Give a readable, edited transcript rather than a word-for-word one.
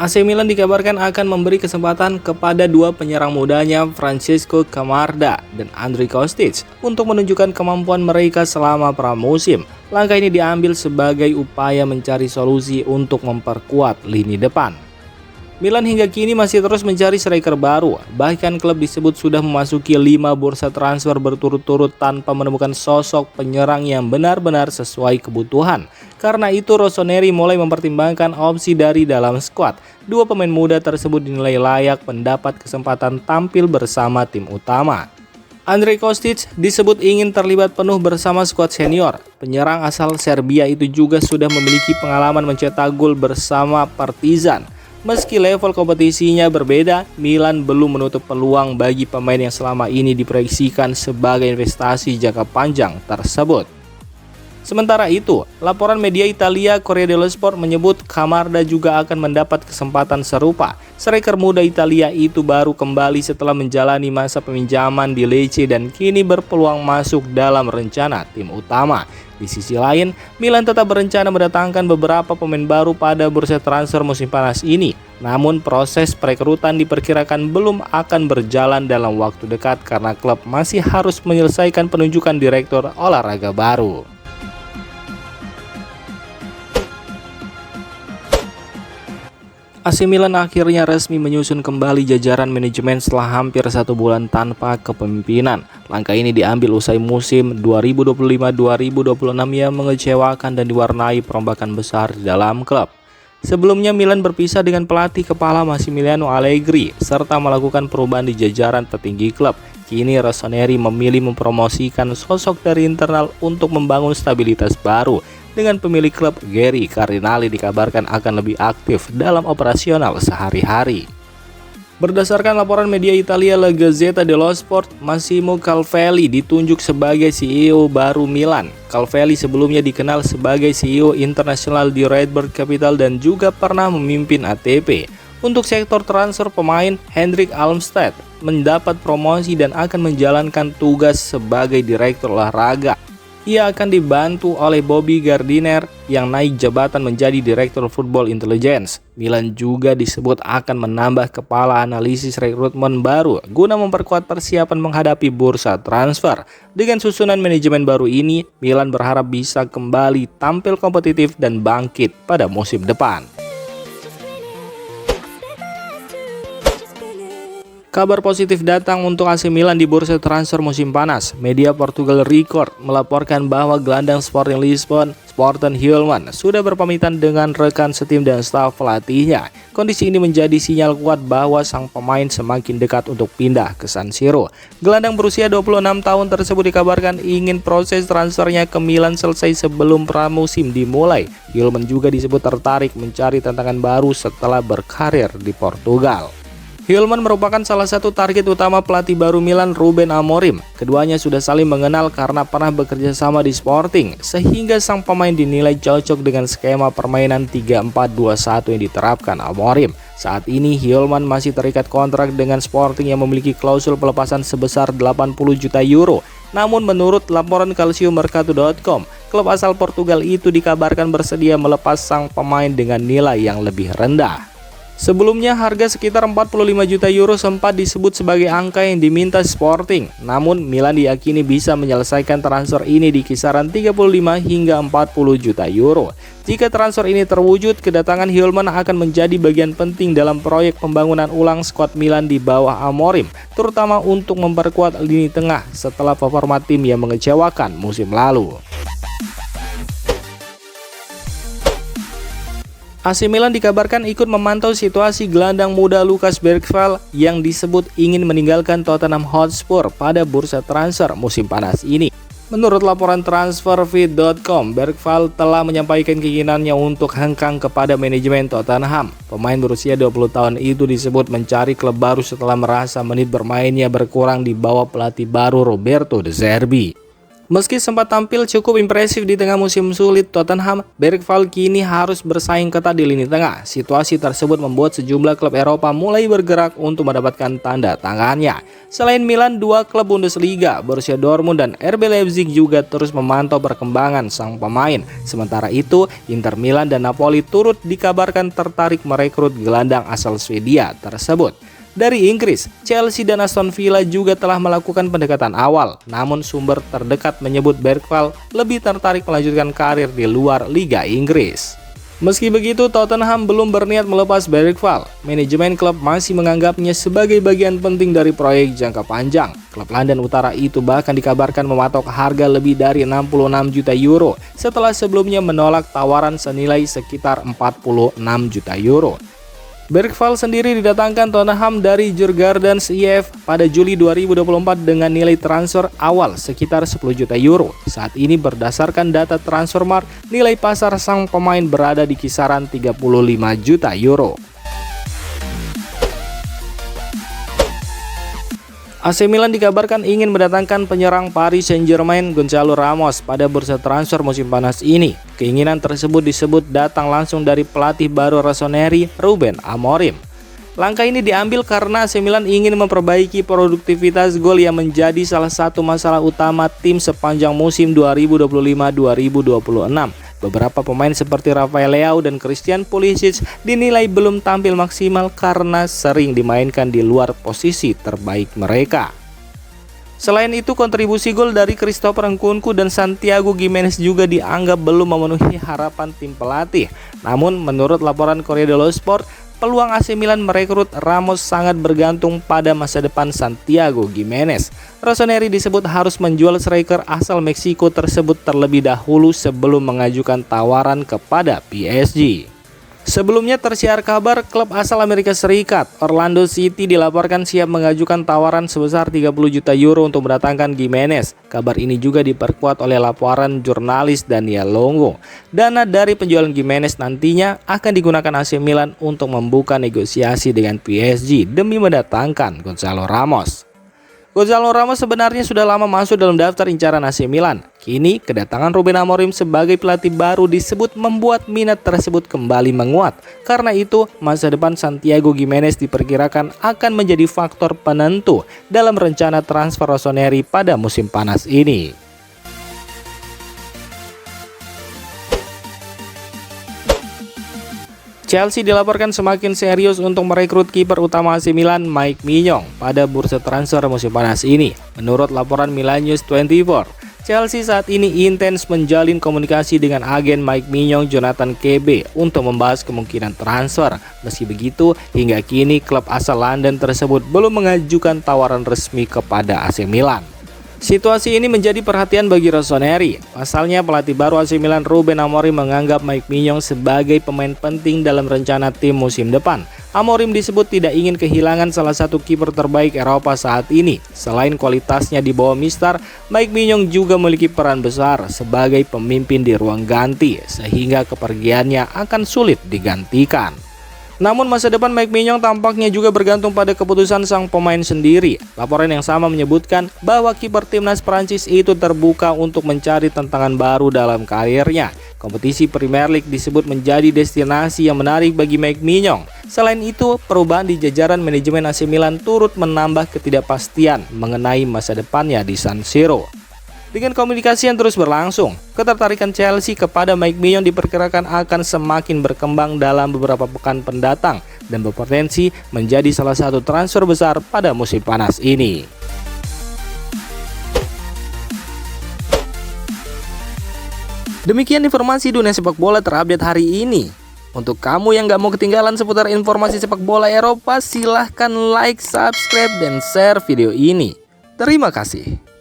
AC Milan dikabarkan akan memberi kesempatan kepada dua penyerang mudanya Francesco Camarda dan Andrij Kostic untuk menunjukkan kemampuan mereka selama pramusim. Langkah ini diambil sebagai upaya mencari solusi untuk memperkuat lini depan. Milan hingga kini masih terus mencari striker baru, bahkan klub disebut sudah memasuki 5 bursa transfer berturut-turut tanpa menemukan sosok penyerang yang benar-benar sesuai kebutuhan. Karena itu Rossoneri mulai mempertimbangkan opsi dari dalam skuad. Dua pemain muda tersebut dinilai layak mendapat kesempatan tampil bersama tim utama. Andrij Kostic disebut ingin terlibat penuh bersama skuad senior. Penyerang asal Serbia itu juga sudah memiliki pengalaman mencetak gol bersama Partizan. Meski level kompetisinya berbeda, Milan belum menutup peluang bagi pemain yang selama ini diproyeksikan sebagai investasi jangka panjang tersebut. Sementara itu, laporan media Italia Corriere dello Sport menyebut Camarda juga akan mendapat kesempatan serupa. Striker muda Italia itu baru kembali setelah menjalani masa peminjaman di Lecce dan kini berpeluang masuk dalam rencana tim utama. Di sisi lain, Milan tetap berencana mendatangkan beberapa pemain baru pada bursa transfer musim panas ini. Namun proses perekrutan diperkirakan belum akan berjalan dalam waktu dekat karena klub masih harus menyelesaikan penunjukan direktur olahraga baru. AC Milan akhirnya resmi menyusun kembali jajaran manajemen setelah hampir 1 bulan tanpa kepemimpinan. Langkah ini diambil usai musim 2025-2026 yang mengecewakan dan diwarnai perombakan besar di dalam klub. Sebelumnya Milan berpisah dengan pelatih kepala Massimiliano Allegri serta melakukan perubahan di jajaran tertinggi klub. Kini Rossoneri memilih mempromosikan sosok dari internal untuk membangun stabilitas baru. Dengan pemilik klub Gary Cardinali dikabarkan akan lebih aktif dalam operasional sehari-hari. Berdasarkan laporan media Italia La Gazzetta dello Sport, Massimo Calvelli ditunjuk sebagai CEO baru Milan. Calvelli sebelumnya dikenal sebagai CEO internasional di Redbird Capital dan juga pernah memimpin ATP. Untuk sektor transfer pemain, Hendrik Almstedt mendapat promosi dan akan menjalankan tugas sebagai direktur olahraga. Ia akan dibantu oleh Bobby Gardiner yang naik jabatan menjadi Direktur Football Intelligence. Milan juga disebut akan menambah kepala analisis rekrutmen baru guna memperkuat persiapan menghadapi bursa transfer. Dengan susunan manajemen baru ini, Milan berharap bisa kembali tampil kompetitif dan bangkit pada musim depan. Kabar positif datang untuk AC Milan di bursa transfer musim panas. Media Portugal Record melaporkan bahwa gelandang Sporting Lisbon, Sporting Hjulmand, sudah berpamitan dengan rekan setim dan staf pelatihnya. Kondisi ini menjadi sinyal kuat bahwa sang pemain semakin dekat untuk pindah ke San Siro. Gelandang berusia 26 tahun tersebut dikabarkan ingin proses transfernya ke Milan selesai sebelum pramusim dimulai. Hjulmand juga disebut tertarik mencari tantangan baru setelah berkarir di Portugal. Hjulmand merupakan salah satu target utama pelatih baru Milan Ruben Amorim. Keduanya sudah saling mengenal karena pernah bekerja sama di Sporting, sehingga sang pemain dinilai cocok dengan skema permainan 3-4-2-1 yang diterapkan Amorim. Saat ini Hjulmand masih terikat kontrak dengan Sporting yang memiliki klausul pelepasan sebesar 80 juta euro. Namun menurut laporan calciomercato.com, klub asal Portugal itu dikabarkan bersedia melepas sang pemain dengan nilai yang lebih rendah. Sebelumnya harga sekitar 45 juta euro sempat disebut sebagai angka yang diminta Sporting. Namun Milan diyakini bisa menyelesaikan transfer ini di kisaran 35 hingga 40 juta euro. Jika transfer ini terwujud, kedatangan Hjulmand akan menjadi bagian penting dalam proyek pembangunan ulang skuad Milan di bawah Amorim, terutama untuk memperkuat lini tengah setelah performa tim yang mengecewakan musim lalu. AC Milan dikabarkan ikut memantau situasi gelandang muda Lucas Bergvall yang disebut ingin meninggalkan Tottenham Hotspur pada bursa transfer musim panas ini. Menurut laporan transferfeed.com, Bergvall telah menyampaikan keinginannya untuk hengkang kepada manajemen Tottenham. Pemain berusia 20 tahun itu disebut mencari klub baru setelah merasa menit bermainnya berkurang di bawah pelatih baru Roberto De Zerbi. Meski sempat tampil cukup impresif di tengah musim sulit Tottenham, Bergvall kini harus bersaing ketat di lini tengah. Situasi tersebut membuat sejumlah klub Eropa mulai bergerak untuk mendapatkan tanda tangannya. Selain Milan, dua klub Bundesliga, Borussia Dortmund dan RB Leipzig juga terus memantau perkembangan sang pemain. Sementara itu, Inter Milan dan Napoli turut dikabarkan tertarik merekrut gelandang asal Swedia tersebut. Dari Inggris, Chelsea dan Aston Villa juga telah melakukan pendekatan awal, namun sumber terdekat menyebut Bergvall lebih tertarik melanjutkan karir di luar Liga Inggris. Meski begitu, Tottenham belum berniat melepas Bergvall. Manajemen klub masih menganggapnya sebagai bagian penting dari proyek jangka panjang. Klub London Utara itu bahkan dikabarkan mematok harga lebih dari 66 juta euro setelah sebelumnya menolak tawaran senilai sekitar 46 juta euro. Bergvall sendiri didatangkan Tottenham dari Djurgårdens IF pada Juli 2024 dengan nilai transfer awal sekitar 10 juta euro. Saat ini berdasarkan data Transfermarkt, nilai pasar sang pemain berada di kisaran 35 juta euro. AC Milan dikabarkan ingin mendatangkan penyerang Paris Saint-Germain Gonzalo Ramos pada bursa transfer musim panas ini. Keinginan tersebut disebut datang langsung dari pelatih baru Rossoneri, Ruben Amorim. Langkah ini diambil karena AC Milan ingin memperbaiki produktivitas gol yang menjadi salah satu masalah utama tim sepanjang musim 2025-2026. Beberapa pemain seperti Rafael Leao dan Christian Pulisic dinilai belum tampil maksimal karena sering dimainkan di luar posisi terbaik mereka. Selain itu, kontribusi gol dari Christopher Nkunku dan Santiago Gimenez juga dianggap belum memenuhi harapan tim pelatih. Namun, menurut laporan Corriere dello Sport, peluang AC Milan merekrut Ramos sangat bergantung pada masa depan Santiago Gimenez. Rossoneri disebut harus menjual striker asal Meksiko tersebut terlebih dahulu sebelum mengajukan tawaran kepada PSG. Sebelumnya tersiar kabar klub asal Amerika Serikat, Orlando City dilaporkan siap mengajukan tawaran sebesar 30 juta euro untuk mendatangkan Gimenez. Kabar ini juga diperkuat oleh laporan jurnalis Daniel Longo. Dana dari penjualan Gimenez nantinya akan digunakan AC Milan untuk membuka negosiasi dengan PSG demi mendatangkan Gonzalo Ramos. Gonzalo Ramos sebenarnya sudah lama masuk dalam daftar incaran AC Milan. Kini, kedatangan Ruben Amorim sebagai pelatih baru disebut membuat minat tersebut kembali menguat. Karena itu, masa depan Santiago Gimenez diperkirakan akan menjadi faktor penentu dalam rencana transfer Rossoneri pada musim panas ini. Chelsea dilaporkan semakin serius untuk merekrut kiper utama AC Milan Mike Maignan pada bursa transfer musim panas ini. Menurut laporan Milan News 24, Chelsea saat ini intens menjalin komunikasi dengan agen Mike Maignan Jonathan Kebe untuk membahas kemungkinan transfer. Meski begitu, hingga kini klub asal London tersebut belum mengajukan tawaran resmi kepada AC Milan. Situasi ini menjadi perhatian bagi Rossoneri. Pasalnya, pelatih baru AC Milan Ruben Amorim menganggap Mike Maignan sebagai pemain penting dalam rencana tim musim depan. Amorim disebut tidak ingin kehilangan salah satu kiper terbaik Eropa saat ini. Selain kualitasnya di bawah Mister, Mike Maignan juga memiliki peran besar sebagai pemimpin di ruang ganti, sehingga kepergiannya akan sulit digantikan. Namun masa depan Mike Maignan tampaknya juga bergantung pada keputusan sang pemain sendiri. Laporan yang sama menyebutkan bahwa kiper timnas Prancis itu terbuka untuk mencari tantangan baru dalam karirnya. Kompetisi Premier League disebut menjadi destinasi yang menarik bagi Mike Maignan. Selain itu, perubahan di jajaran manajemen AC Milan turut menambah ketidakpastian mengenai masa depannya di San Siro. Dengan komunikasi yang terus berlangsung, ketertarikan Chelsea kepada Mike Maignan diperkirakan akan semakin berkembang dalam beberapa pekan pendatang dan berpotensi menjadi salah satu transfer besar pada musim panas ini. Demikian informasi dunia sepak bola terupdate hari ini. Untuk kamu yang gak mau ketinggalan seputar informasi sepak bola Eropa, silahkan like, subscribe, dan share video ini. Terima kasih.